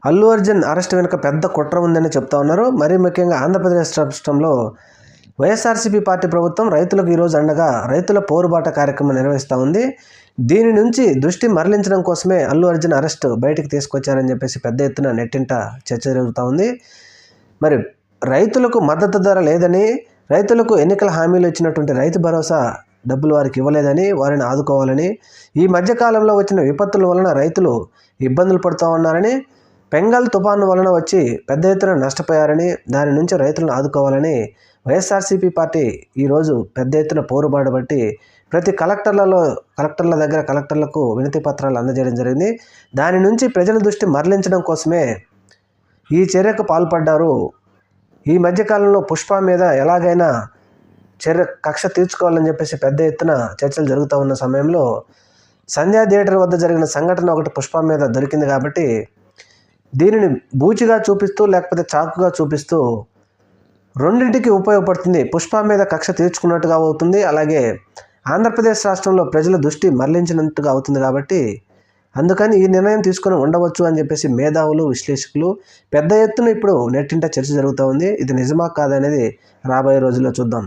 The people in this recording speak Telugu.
అల్లు అర్జున్ అరెస్ట్ వెనుక పెద్ద కుట్ర ఉందని చెప్తా ఉన్నారు. మరీ ముఖ్యంగా ఆంధ్రప్రదేశ్ రాష్ట్రంలో వైఎస్ఆర్సీపీ పార్టీ ప్రభుత్వం రైతులకు ఈరోజు అండగా రైతుల పోరుబాట కార్యక్రమం నిర్వహిస్తూ ఉంది. దీని నుంచి దృష్టి మరలించడం కోసమే అల్లు అర్జున్ అరెస్ట్ బయటికి తీసుకొచ్చారని చెప్పేసి పెద్ద ఎత్తున నెట్టింట చర్చ జరుగుతూ ఉంది. మరి రైతులకు మద్దతు ధర లేదని, రైతులకు ఎన్నికల హామీలు ఇచ్చినటువంటి రైతు భరోసా డబ్బులు వారికి ఇవ్వలేదని, వారిని ఆదుకోవాలని, ఈ మధ్యకాలంలో వచ్చిన విపత్తుల వలన రైతులు ఇబ్బందులు పడుతూ ఉన్నారని, బెంగాల్ తుఫాను వలన వచ్చి పెద్ద ఎత్తున నష్టపోయారని, దాని నుంచి రైతులను ఆదుకోవాలని వైఎస్ఆర్సీపీ పార్టీ ఈరోజు పెద్ద ఎత్తున పోరుబాటు బట్టి ప్రతి కలెక్టర్ల దగ్గర కలెక్టర్లకు వినతి పత్రాలు అందజేయడం జరిగింది. దాని నుంచి ప్రజల దృష్టి మరలించడం కోసమే ఈ చర్యకు పాల్పడ్డారు. ఈ మధ్యకాలంలో పుష్ప మీద ఎలాగైనా కక్ష తీర్చుకోవాలని చెప్పేసి పెద్ద ఎత్తున చర్చలు జరుగుతూ ఉన్న సమయంలో సంధ్యా థియేటర్ వద్ద జరిగిన సంఘటన ఒకటి పుష్ప మీద దొరికింది కాబట్టి దీనిని బూచిగా చూపిస్తూ లేకపోతే చాకుగా చూపిస్తూ రెండింటికి ఉపయోగపడుతుంది. పుష్ప మీద కక్ష తీర్చుకున్నట్టుగా అవుతుంది, అలాగే ఆంధ్రప్రదేశ్ రాష్ట్రంలో ప్రజల దృష్టి మరలించినట్టుగా అవుతుంది. కాబట్టి అందుకని ఈ నిర్ణయం తీసుకొని ఉండవచ్చు అని చెప్పేసి మేధావులు, విశ్లేషకులు పెద్ద ఎత్తున ఇప్పుడు నెట్టింట చర్చ జరుగుతూ ఉంది. ఇది నిజమా కాదనేది రాబోయే రోజుల్లో చూద్దాం.